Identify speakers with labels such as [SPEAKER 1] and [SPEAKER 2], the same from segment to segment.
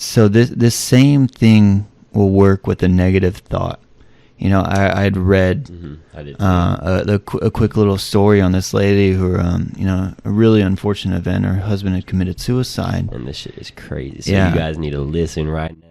[SPEAKER 1] So this same thing will work with a negative thought. You know, I'd read
[SPEAKER 2] I did
[SPEAKER 1] a quick little story on this lady who, you know, a really unfortunate event. Her husband had committed suicide.
[SPEAKER 2] And this shit is crazy. So you guys need to listen right now.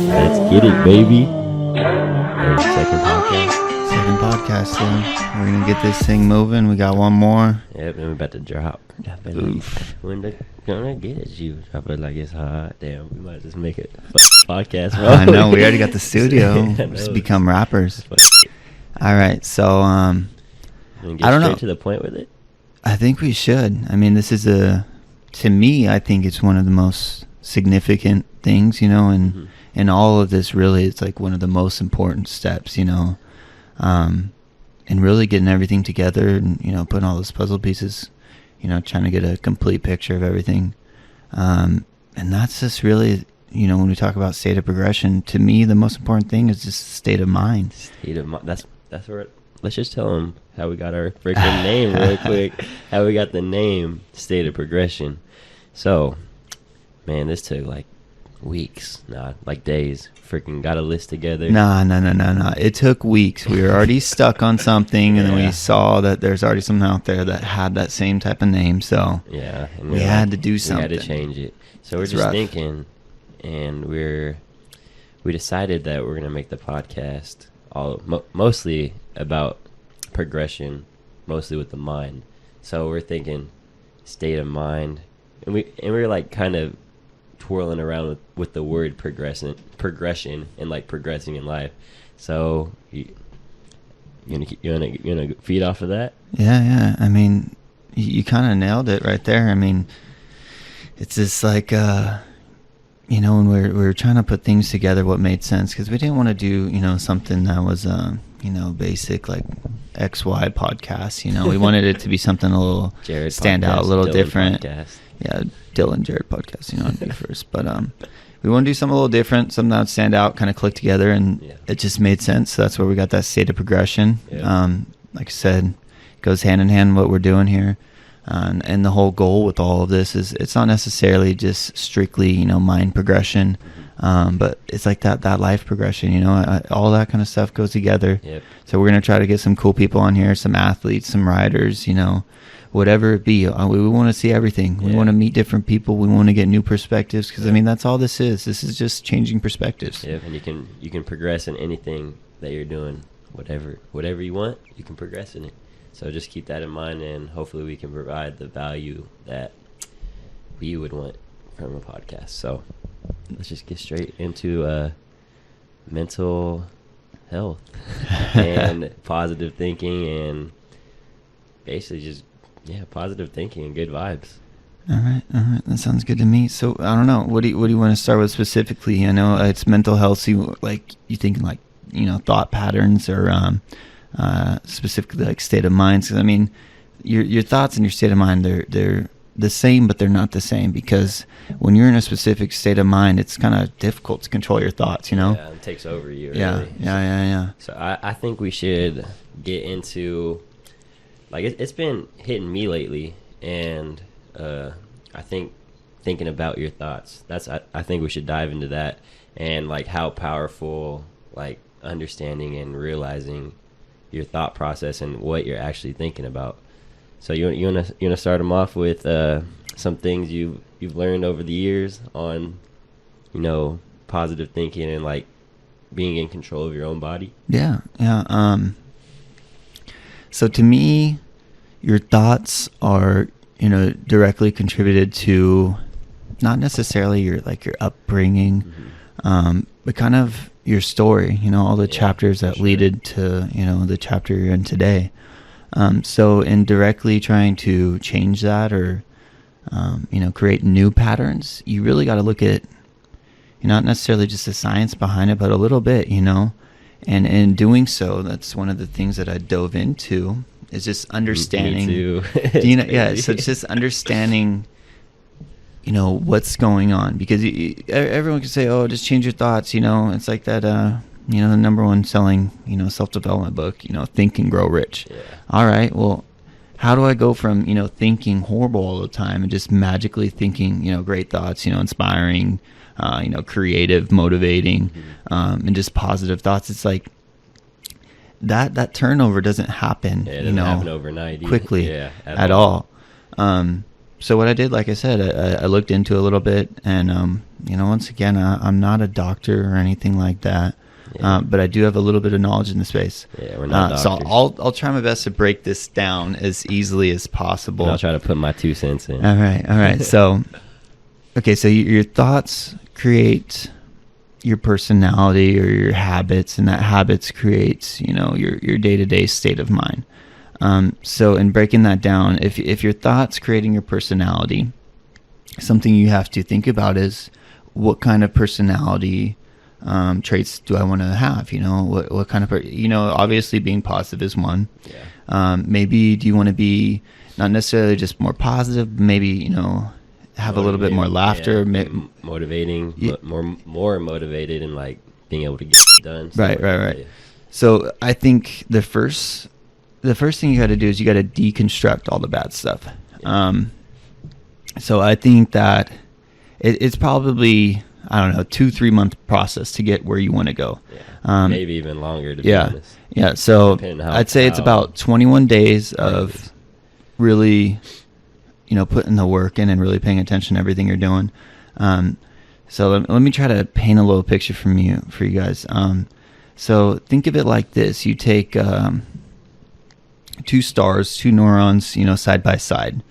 [SPEAKER 2] Let's get it, baby.
[SPEAKER 1] Second podcast, yeah. We're gonna get this thing moving. We got one more.
[SPEAKER 2] Yep, and we're about to drop it. Oof. When they're gonna get it, you drop it like it's hot. Damn, we might just make it podcast. Bro.
[SPEAKER 1] I know, we already got the studio. Just become rappers. All right, so
[SPEAKER 2] I don't know. To the point with it.
[SPEAKER 1] I think we should. I mean, this is to me, I think it's one of the most significant things, you know, and and all of this really, it's like one of the most important steps, you know, and really getting everything together and, you know, putting all those puzzle pieces, you know, trying to get a complete picture of everything. And that's just really, you know, when we talk about state of progression, to me, the most important thing is just state of mind.
[SPEAKER 2] State of mind. That's where let's just tell them how we got our freaking name real quick. How we got the name State of Progression. So, man, this took like weeks, like days. Freaking got a list together.
[SPEAKER 1] No. It took weeks. We were already stuck on something, and then we saw that there's already something out there that had that same type of name. So
[SPEAKER 2] yeah, and
[SPEAKER 1] we had to do something.
[SPEAKER 2] We had to change it. So we're just thinking, and we decided that we're gonna make the podcast mostly about progression, mostly with the mind. So we're thinking state of mind, and we're like kind of twirling around with the word progression and like progressing in life. So you wanna feed off of that?
[SPEAKER 1] Yeah. I mean, you kind of nailed it right there. I mean, it's just like you know, when we were trying to put things together, what made sense, because we didn't want to do, you know, something that was you know, basic like XY podcast. You know, we wanted it to be something a little
[SPEAKER 2] Jared
[SPEAKER 1] stand
[SPEAKER 2] podcast,
[SPEAKER 1] out, a little
[SPEAKER 2] Dylan
[SPEAKER 1] different.
[SPEAKER 2] Podcast.
[SPEAKER 1] Yeah, Dylan Jared podcast. You know, I'd be first, but we want to do something a little different, something that would stand out, kind of click together, and it just made sense. So that's where we got that state of progression.
[SPEAKER 2] Yeah.
[SPEAKER 1] Like I said, it goes hand in hand with what we're doing here. And the whole goal with all of this is it's not necessarily just strictly, you know, mind progression, but it's like that life progression, you know, all that kind of stuff goes together.
[SPEAKER 2] Yep.
[SPEAKER 1] So we're going to try to get some cool people on here, some athletes, some riders, you know, whatever it be. We want to see everything. We want to meet different people. We want to get new perspectives, because I mean, that's all this is. This is just changing perspectives.
[SPEAKER 2] Yeah, and you can progress in anything that you're doing. Whatever you want, you can progress in it. So just keep that in mind, and hopefully we can provide the value that we would want from a podcast. So let's just get straight into mental health and positive thinking, and basically just positive thinking and good vibes.
[SPEAKER 1] All right, that sounds good to me. So I don't know, what do you want to start with specifically? I know it's mental health. So you thinking like, you know, thought patterns, or specifically like state of mind? Because I mean, your thoughts and your state of mind, they're the same, but they're not the same, because when you're in a specific state of mind, it's kind of difficult to control your thoughts, you know?
[SPEAKER 2] Yeah, it takes over you.
[SPEAKER 1] Yeah,
[SPEAKER 2] really.
[SPEAKER 1] Yeah.
[SPEAKER 2] So I think we should get into, like, it's been hitting me lately, and I think thinking about your thoughts, I think we should dive into that, and like how powerful, like, understanding and realizing your thought process and what you're actually thinking about. So you wanna start them off with some things you've learned over the years on, you know, positive thinking and like being in control of your own body?
[SPEAKER 1] Yeah. So to me, your thoughts are, you know, directly contributed to not necessarily your upbringing, but kind of your story, you know, all the chapters that lead to, you know, the chapter you're in today. So in directly trying to change that, or, you know, create new patterns, you really got to look at, not necessarily just the science behind it, but a little bit, you know, and in doing so, that's one of the things that I dove into, is just understanding.
[SPEAKER 2] Me too.
[SPEAKER 1] You know, yeah. So it's just understanding what's going on, because everyone can say, oh, just change your thoughts. It's like that, the number one selling, self-development book, Think and Grow Rich.
[SPEAKER 2] Yeah.
[SPEAKER 1] All right. Well, how do I go from, thinking horrible all the time and just magically thinking, great thoughts, inspiring, creative, motivating, and just positive thoughts? It's like that turnover doesn't happen,
[SPEAKER 2] it doesn't happen overnight
[SPEAKER 1] quickly at all. So what I did, like I said, I looked into a little bit, and once again, I'm not a doctor or anything like that, but I do have a little bit of knowledge in the space.
[SPEAKER 2] Yeah, we're not
[SPEAKER 1] so
[SPEAKER 2] doctors.
[SPEAKER 1] I'll try my best to break this down as easily as possible.
[SPEAKER 2] I'll try to put my 2 cents in.
[SPEAKER 1] All right. So, okay, so your thoughts create your personality or your habits, and that habits creates your day-to-day state of mind. So in breaking that down, if your thoughts creating your personality, something you have to think about is, what kind of personality traits do I want to have? What kind of, obviously being positive is one.
[SPEAKER 2] Yeah.
[SPEAKER 1] Maybe do you want to be not necessarily just more positive, maybe, have a little bit more laughter.
[SPEAKER 2] Motivating, more motivated, and like being able to get it done.
[SPEAKER 1] Right.
[SPEAKER 2] Yeah.
[SPEAKER 1] So I think the first thing you got to do is you got to deconstruct all the bad stuff.
[SPEAKER 2] Yeah.
[SPEAKER 1] So I think that it's probably, I don't know, 2-3 month process to get where you want to go.
[SPEAKER 2] Yeah. Maybe even longer, to be honest.
[SPEAKER 1] Yeah. So I'd say it's about 21 days of really, putting the work in and really paying attention to everything you're doing. So let me try to paint a little picture for you guys. So think of it like this: you take 2 stars, 2 neurons, side by side.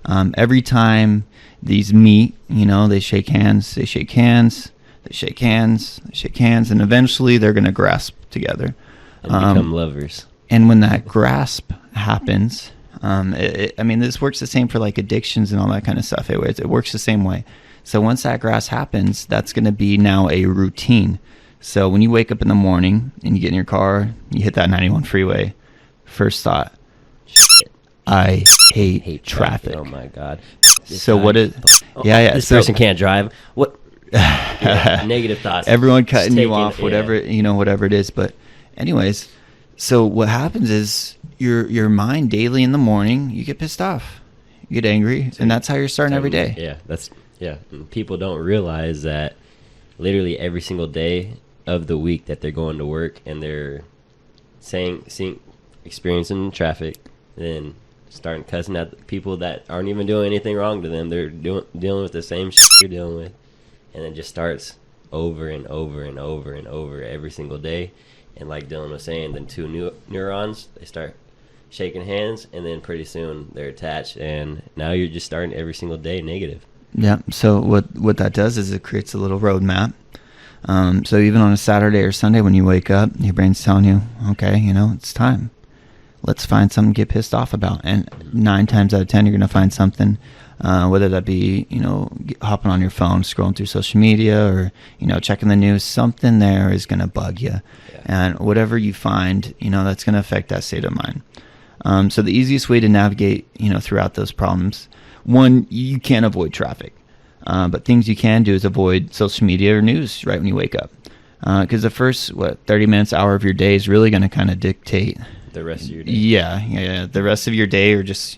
[SPEAKER 1] Every time these meet, they shake hands, they shake hands, they shake hands, they shake hands, and eventually they're going to grasp together.
[SPEAKER 2] And become lovers.
[SPEAKER 1] And when that grasp happens, this works the same for like addictions and all that kind of stuff. It works the same way. So once that grasp happens, that's going to be now a routine. So when you wake up in the morning and you get in your car, you hit that 91 freeway, first thought,
[SPEAKER 2] Shit.
[SPEAKER 1] I hate traffic.
[SPEAKER 2] Oh my God.
[SPEAKER 1] This
[SPEAKER 2] person can't drive. What? Negative thoughts.
[SPEAKER 1] Everyone cutting you off, whatever it is. But anyways, so what happens is your mind daily in the morning, you get pissed off, you get angry, and that's how you're starting every day.
[SPEAKER 2] And people don't realize that literally every single day of the week that they're going to work and they're experiencing traffic, then starting cussing at people that aren't even doing anything wrong to them. They're dealing with the same shit you're dealing with, and it just starts over and over and over and over every single day. And like Dylan was saying, then 2 neurons, they start shaking hands, and then pretty soon they're attached, and now you're just starting every single day negative.
[SPEAKER 1] Yeah. So what that does is it creates a little roadmap. So even on a Saturday or Sunday when you wake up, your brain's telling you, okay, it's time. Let's find something to get pissed off about. And 9 times out of 10, you're going to find something, whether that be, hopping on your phone, scrolling through social media, or, checking the news. Something there is going to bug you. Yeah. And whatever you find, that's going to affect that state of mind. So the easiest way to navigate, throughout those problems, one, you can't avoid traffic. But things you can do is avoid social media or news right when you wake up. Because the first, 30 minutes, hour of your day is really going to kind of dictate
[SPEAKER 2] the rest of your day.
[SPEAKER 1] Yeah. The rest of your day, or just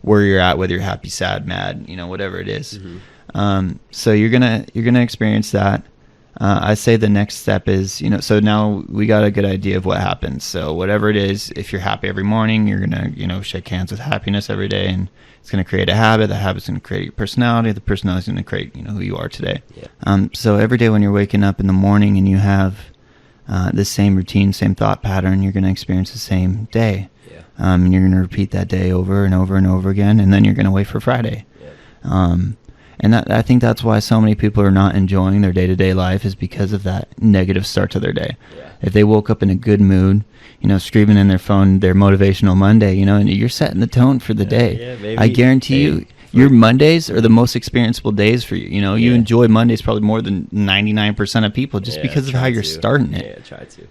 [SPEAKER 1] where you're at, whether you're happy, sad, mad, whatever it is. Mm-hmm. So you're gonna experience that. I say the next step is, so now we got a good idea of what happens. So whatever it is, if you're happy every morning, you're gonna, shake hands with happiness every day, and it's gonna create a habit. That habit's gonna create your personality. The personality is gonna create, who you are today. Yeah. So every day when you're waking up in the morning and you have the same routine, same thought pattern, you're gonna experience the same day. Yeah. And you're gonna repeat that day over and over and over again, and then you're gonna wait for Friday. Yeah. And I think that's why so many people are not enjoying their day-to-day life, is because of that negative start to their day. Yeah. If they woke up in a good mood, screaming in their phone their motivational Monday, and you're setting the tone for the day. Yeah, I guarantee you, your Mondays are the most experienceable days for you. You enjoy Mondays probably more than 99% of people, just because of how you're starting it.
[SPEAKER 2] Yeah, try to.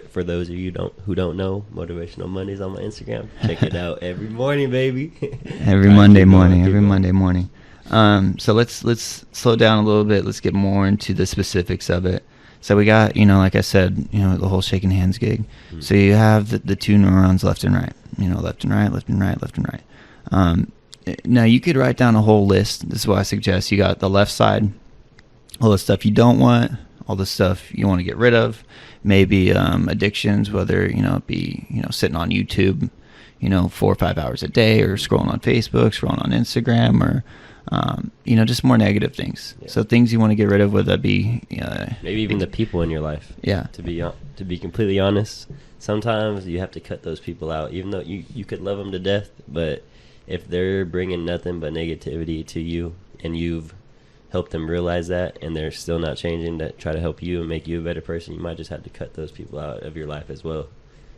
[SPEAKER 2] For those of you who don't know, Motivational Mondays on my Instagram, check it out every morning, baby.
[SPEAKER 1] Every Monday morning. So let's slow down a little bit. Let's get more into the specifics of it. So we got, like I said, the whole shaking hands gig.
[SPEAKER 2] Mm.
[SPEAKER 1] So you have the two neurons left and right, left and right, left and right, left and right. Now you could write down a whole list. This is what I suggest. You got the left side, all the stuff you don't want, all the stuff you want to get rid of, maybe addictions, whether, it be, sitting on YouTube, 4 or 5 hours a day, or scrolling on Facebook, scrolling on Instagram, or, just more negative things. Yeah. So things you want to get rid of, whether that be...
[SPEAKER 2] maybe even the people in your life.
[SPEAKER 1] Yeah.
[SPEAKER 2] To be completely honest, sometimes you have to cut those people out, even though you could love them to death, but if they're bringing nothing but negativity to you, and you've helped them realize that, and they're still not changing to try to help you and make you a better person, you might just have to cut those people out of your life as well.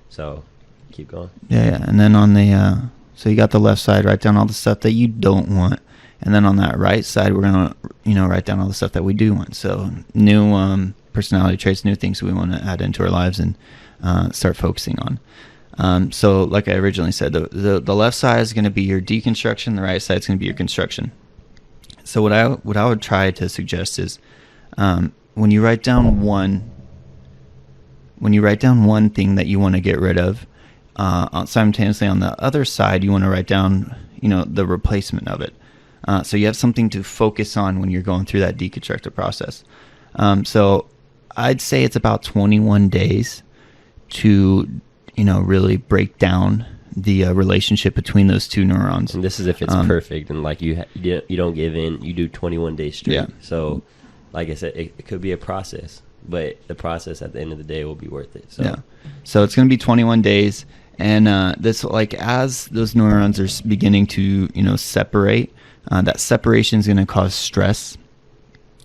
[SPEAKER 2] So keep going. Yeah.
[SPEAKER 1] And then on the so you got the left side, write down all the stuff that you don't want, and then on that right side, we're gonna write down all the stuff that we do want. So new personality traits, new things we want to add into our lives and start focusing on. So like I originally said, the left side is going to be your deconstruction, the right side is going to be your construction. So what I would try to suggest is when you write down one thing that you want to get rid of, simultaneously on the other side you want to write down the replacement of it. So you have something to focus on when you're going through that deconstructive process. So I'd say it's about 21 days to really break down the relationship between those two neurons.
[SPEAKER 2] And this is if it's perfect and like you don't give in. You do 21 days straight. Yeah. So like I said, it could be a process, but the process at the end of the day will be worth it. So. Yeah.
[SPEAKER 1] So it's going to be 21 days, and this, like, as those neurons are beginning to separate, that separation is going to cause stress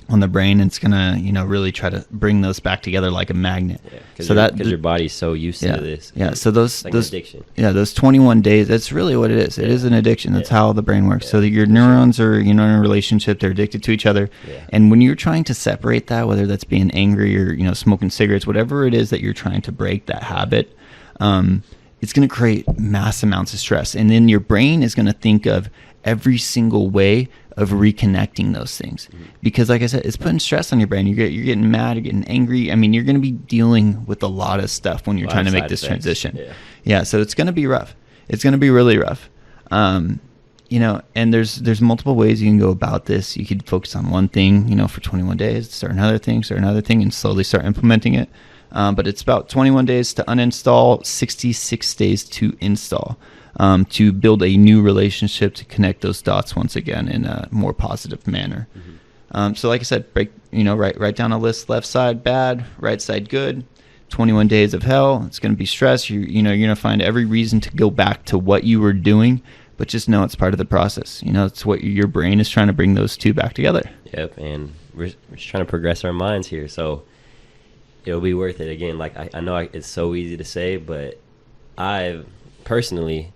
[SPEAKER 1] on the brain, and it's gonna really try to bring those back together like a magnet.
[SPEAKER 2] Yeah, because your body's so used to this.
[SPEAKER 1] Yeah, so those
[SPEAKER 2] addiction.
[SPEAKER 1] Yeah, those 21 days. That's really what it is. It is an addiction. That's how the brain works. So your neurons are in a relationship. They're addicted to each other. Yeah. And when you're trying to separate that, whether that's being angry or smoking cigarettes, whatever it is that you're trying to break that habit, it's going to create mass amounts of stress, and then your brain is going to think of every single way of reconnecting those things. Because like I said, it's putting stress on your brain. You're getting mad, you're getting angry. I mean, you're going to be dealing with a lot of stuff when you're trying to make this transition. Yeah, so it's going to be rough. It's going to be really rough. And there's multiple ways you can go about this. You could focus on one thing, for 21 days, start another thing, and slowly start implementing it. But it's about 21 days to uninstall, 66 days to install. To build a new relationship, to connect those dots once again in a more positive manner. So like I said, write down a list: left side bad, right side good. 21 days of hell. It's going to be stress. You're going to find every reason to go back to what you were doing, but just know it's part of the process. It's what your brain is trying to bring those two back together.
[SPEAKER 2] Yep, and we're just trying to progress our minds here, so it'll be worth it. Again, like I know it's so easy to say, but I've personally,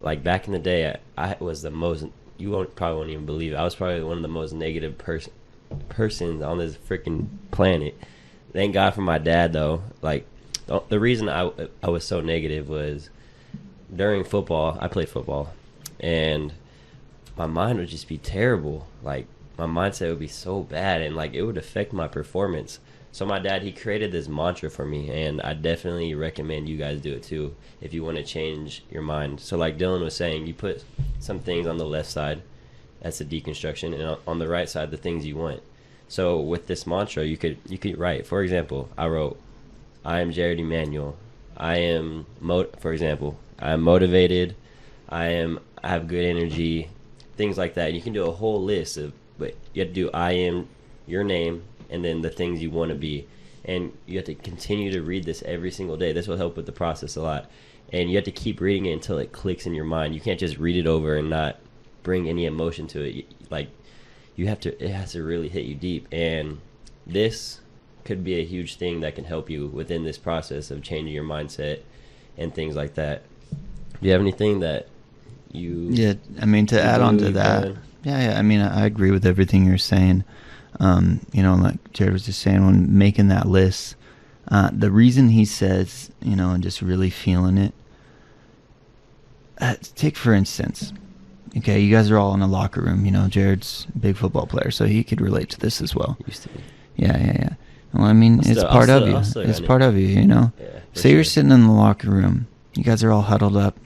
[SPEAKER 2] like back in the day, I was the most, probably won't even believe it, I was probably one of the most negative persons on this freaking planet. Thank God for my dad, though. Like, the reason I was so negative was during football. I played football, and my mind would just be terrible. Like, my mindset would be so bad, and like it would affect my performance. So my dad, he created this mantra for me, and I definitely recommend you guys do it too if you want to change your mind. So like Dylan was saying, you put some things on the left side, that's the deconstruction, and on the right side, the things you want. So with this mantra, you could write, for example, I wrote, I am Jared Emanuel. I am, for example, I am motivated. I have good energy, things like that. And you can do a whole list of, but you have to do I am, your name, and then the things you want to be. And you have to continue to read this every single day. This will help with the process a lot. And you have to keep reading it until it clicks in your mind. You can't just read it over and not bring any emotion to it. Like, it has to really hit you deep. And this could be a huge thing that can help you within this process of changing your mindset and things like that. Do you have anything that you...
[SPEAKER 1] Yeah, I mean, to add on to that, I mean, I agree with everything you're saying. Like Jared was just saying, when making that list, the reason he says, and just really feeling it, take for instance, okay, you guys are all in a locker room. You know, Jared's a big football player, so he could relate to this as well.
[SPEAKER 2] Used to be.
[SPEAKER 1] Yeah. Well, I mean, it's part of you. It's part of you, you know.
[SPEAKER 2] Yeah,
[SPEAKER 1] Say you're sitting in the locker room. You guys are all huddled up,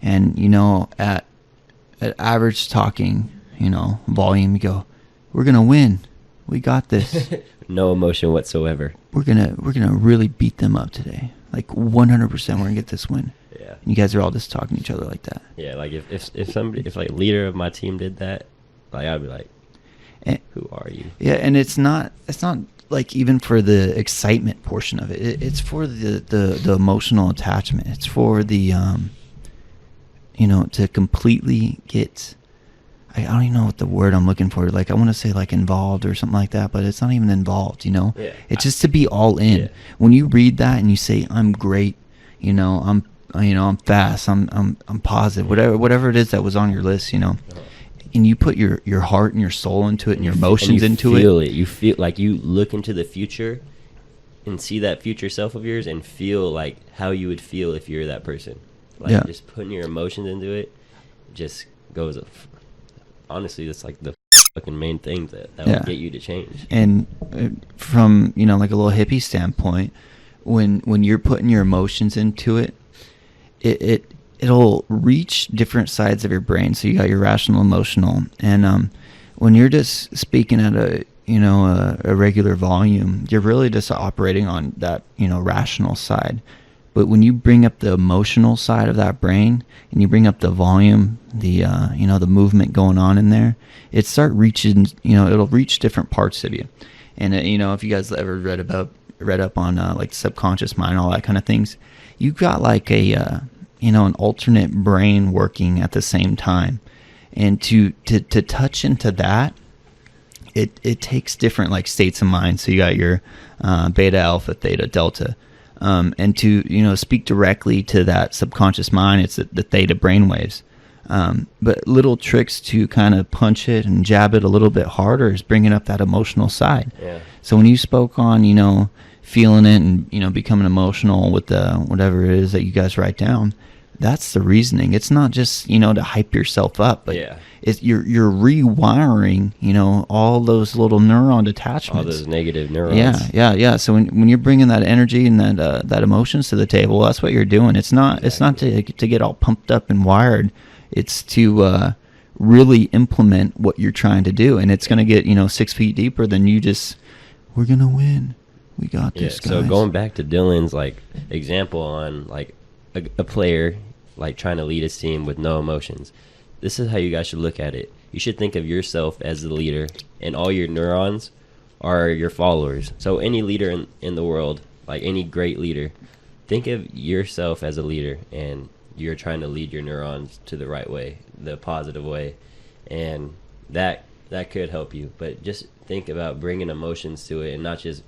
[SPEAKER 1] and you know, at average talking, you know, volume, you go, "We're gonna win. We got this."
[SPEAKER 2] No emotion whatsoever.
[SPEAKER 1] We're gonna really beat them up today. Like 100%, we're gonna get this win.
[SPEAKER 2] Yeah.
[SPEAKER 1] And you guys are all just talking to each other like that.
[SPEAKER 2] Yeah, like if like leader of my team did that, like I'd be like, who are you?
[SPEAKER 1] Yeah, and it's not like even for the excitement portion of it. It's for the emotional attachment. It's for the you know, to completely get, I don't even know what the word I'm looking for. Like I want to say like involved or something like that, but it's not even involved, you know.
[SPEAKER 2] Yeah.
[SPEAKER 1] It's just to be all in.
[SPEAKER 2] Yeah.
[SPEAKER 1] When you read that and you say I'm great, you know, I'm fast, I'm positive, whatever it is that was on your list, you know. And you put your heart and your soul into it and your emotions into it.
[SPEAKER 2] You feel it. You feel like you look into the future and see that future self of yours and feel like how you would feel if you're that person. Like just putting your emotions into it just goes. Honestly, that's like the fucking main thing that will get you to change.
[SPEAKER 1] And from, you know, like a little hippie standpoint, when you're putting your emotions into it, it'll reach different sides of your brain. So you got your rational, emotional, and when you're just speaking at a regular volume, you're really just operating on that, you know, rational side. But when you bring up the emotional side of that brain and you bring up the volume, the the movement going on in there, it start reaching, you know, it'll reach different parts of you. And you know, if you guys ever read up on like subconscious mind, all that kind of things, you got like a an alternate brain working at the same time, and to touch into that, it takes different like states of mind. So you got your beta, alpha, theta, delta. And to, you know, speak directly to that subconscious mind, it's the theta brainwaves. But little tricks to kind of punch it and jab it a little bit harder is bringing up that emotional side.
[SPEAKER 2] Yeah.
[SPEAKER 1] So when you spoke on, you know, feeling it and, you know, becoming emotional with whatever it is that you guys write down, that's the reasoning. It's not just, you know, to hype yourself up, but you're rewiring, you know, all those little neuron detachments,
[SPEAKER 2] all those negative neurons.
[SPEAKER 1] Yeah. So when you're bringing that energy and that emotions to the table, that's what you're doing. It's not to get all pumped up and wired. It's to really implement what you're trying to do, and it's going to get, you know, 6 feet deeper than you just. We're gonna win. We got this, guys.
[SPEAKER 2] So going back to Dylan's like example on like a player like trying to lead his team with no emotions. This is how you guys should look at it. You should think of yourself as the leader, and all your neurons are your followers. So any leader in the world, like any great leader, think of yourself as a leader, and you're trying to lead your neurons to the right way, the positive way, and that could help you. But just think about bringing emotions to it, and not just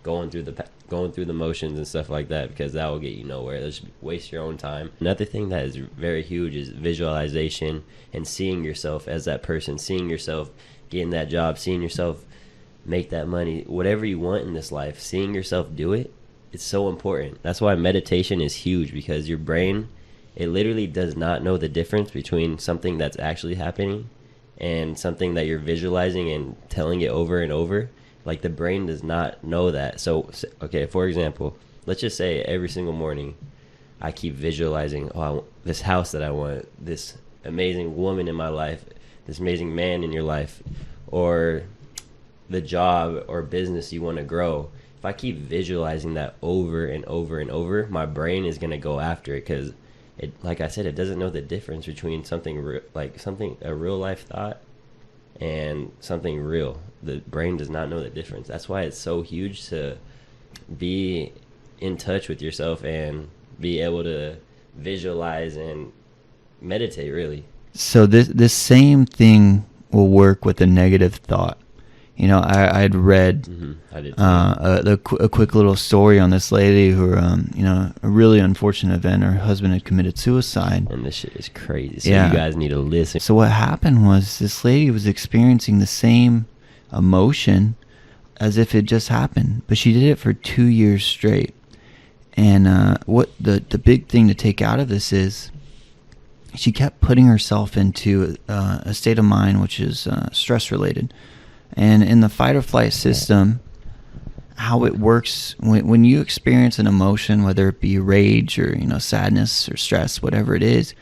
[SPEAKER 2] going through the motions and stuff like that, because that will get you nowhere. Just waste your own time. Another thing that is very huge is visualization and seeing yourself as that person, seeing yourself getting that job, seeing yourself make that money, whatever you want in this life, seeing yourself do it. It's so important. That's why meditation is huge, because your brain, it literally does not know the difference between something that's actually happening and something that you're visualizing and telling it over and over. Like, the brain does not know that. So, okay, for example, let's just say every single morning I keep visualizing, oh, I want this house that I want, this amazing woman in my life, this amazing man in your life, or the job or business you want to grow. If I keep visualizing that over and over and over, my brain is going to go after it, because it, like I said, it doesn't know the difference between something a real life thought and something real. The brain does not know the difference. That's why it's so huge to be in touch with yourself and be able to visualize and meditate, really.
[SPEAKER 1] So this same thing will work with a negative thought. You know, I had read
[SPEAKER 2] I did too.
[SPEAKER 1] a quick little story on this lady who, a really unfortunate event. Her husband had committed suicide.
[SPEAKER 2] And this shit is crazy. So you guys need to listen.
[SPEAKER 1] So what happened was this lady was experiencing the same emotion as if it just happened, but she did it for 2 years straight. And what the big thing to take out of this is she kept putting herself into a state of mind which is stress related. And in the fight or flight system, how it works when you experience an emotion, whether it be rage or sadness or stress, whatever it is,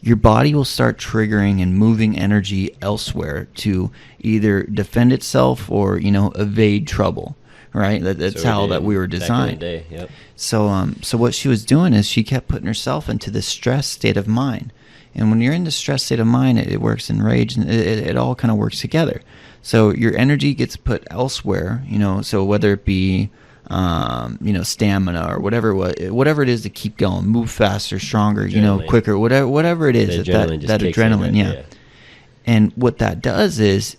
[SPEAKER 1] your body will start triggering and moving energy elsewhere to either defend itself or evade trouble. Right, that's how that we were designed.
[SPEAKER 2] Yep.
[SPEAKER 1] So what she was doing is she kept putting herself into this stress state of mind, and when you're in the stress state of mind, it works in rage, and it all kind of works together. So your energy gets put elsewhere, So whether it be stamina or whatever it is to keep going, move faster, stronger,
[SPEAKER 2] adrenaline.
[SPEAKER 1] Quicker, whatever it is, that adrenaline,
[SPEAKER 2] yeah.
[SPEAKER 1] And what that does is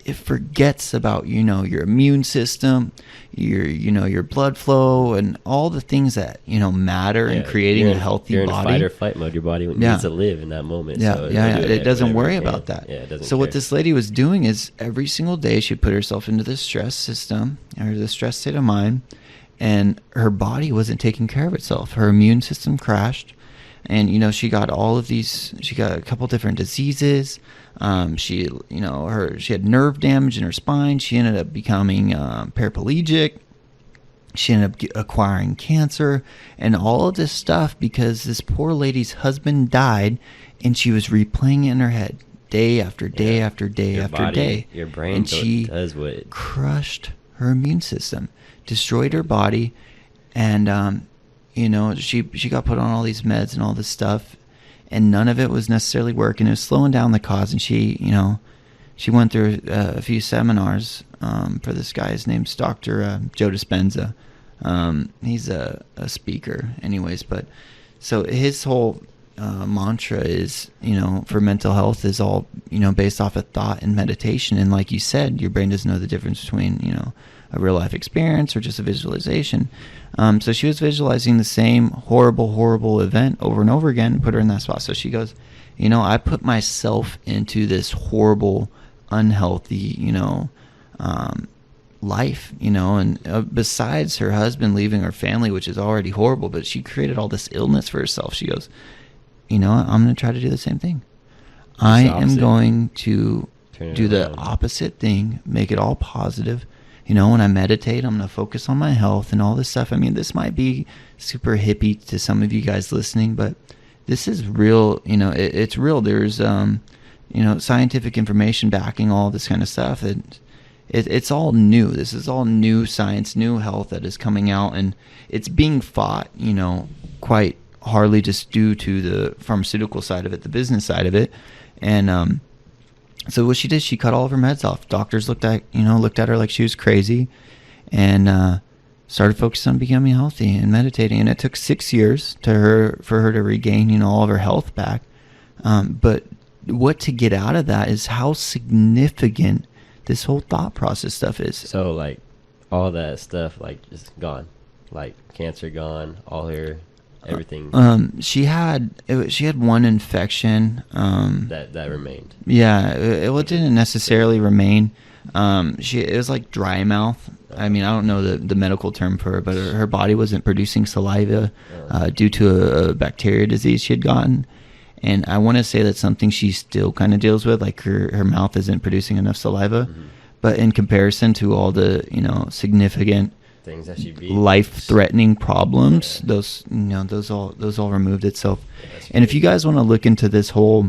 [SPEAKER 1] it forgets about your immune system, your blood flow, and all the things that matter in creating a healthy body.
[SPEAKER 2] You're in fight or flight mode. Your body needs to live in that moment.
[SPEAKER 1] It doesn't worry about that.
[SPEAKER 2] Yeah, it doesn't.
[SPEAKER 1] So what this lady was doing is every single day she put herself into this stress system or the stress state of mind, and her body wasn't taking care of itself. Her immune system crashed, and she got all of these. She got a couple different diseases. She had nerve damage in her spine. She ended up becoming paraplegic. She ended up acquiring cancer and all of this stuff because this poor lady's husband died, and she was replaying it in her head day after day after day after day.
[SPEAKER 2] Your brain
[SPEAKER 1] and she
[SPEAKER 2] does what it
[SPEAKER 1] crushed her immune system, destroyed her body, and she got put on all these meds and all this stuff. And none of it was necessarily working. It was slowing down the cause. And she went through a few seminars for this guy. His name's Dr. Joe Dispenza. He's a speaker anyways. But so his whole mantra is, for mental health is all, based off of thought and meditation. And like you said, your brain doesn't know the difference between, a real life experience or just a visualization. So she was visualizing the same horrible event over and over again and put her in that spot. So she goes, I put myself into this horrible, unhealthy, life, and besides her husband leaving her family, which is already horrible, but she created all this illness for herself. She goes, I'm going to try to do the same thing. I am going to do the opposite thing, make it all positive. When I meditate, I'm going to focus on my health and all this stuff. I mean, this might be super hippie to some of you guys listening, but this is real. It's real. There's, scientific information backing all this kind of stuff. It's all new. This is all new science, new health that is coming out, and it's being fought, quite hardly just due to the pharmaceutical side of it, the business side of it. And, so what she did, she cut all of her meds off. Doctors looked at her like she was crazy, and started focusing on becoming healthy and meditating. And it took 6 years for her to regain, all of her health back. But what to get out of that is how significant this whole thought process stuff is.
[SPEAKER 2] So like all that stuff, like just gone, like cancer gone, all her. Everything. She had one infection. That remained.
[SPEAKER 1] Yeah, it didn't necessarily remain. It was like dry mouth. I mean, I don't know the medical term for it, but her body wasn't producing saliva due to a bacteria disease she had gotten. And I want to say that's something she still kind of deals with, like her mouth isn't producing enough saliva. Mm-hmm. But in comparison to all the significant
[SPEAKER 2] things that she beat,
[SPEAKER 1] life-threatening problems, those all removed itself. Yeah, and if you guys want to look into this whole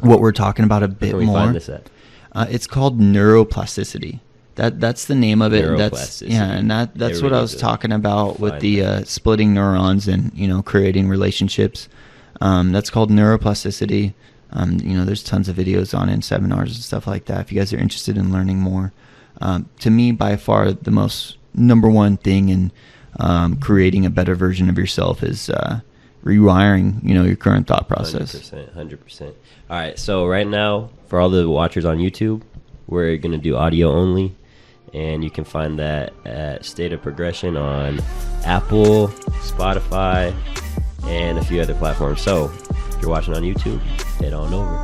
[SPEAKER 1] what we're talking about a bit more,
[SPEAKER 2] find this at?
[SPEAKER 1] It's called neuroplasticity. That's the name of it. That's what I was talking about with the splitting neurons and creating relationships. That's called neuroplasticity. There's tons of videos on it and seminars and stuff like that if you guys are interested in learning more. To me, by far the most number one thing in creating a better version of yourself is rewiring your current thought process.
[SPEAKER 2] 100%. All right, so right now for all the watchers on YouTube, we're going to do audio only, and you can find that at State of Progression on Apple, Spotify, and a few other platforms. So if you're watching on YouTube, head on over.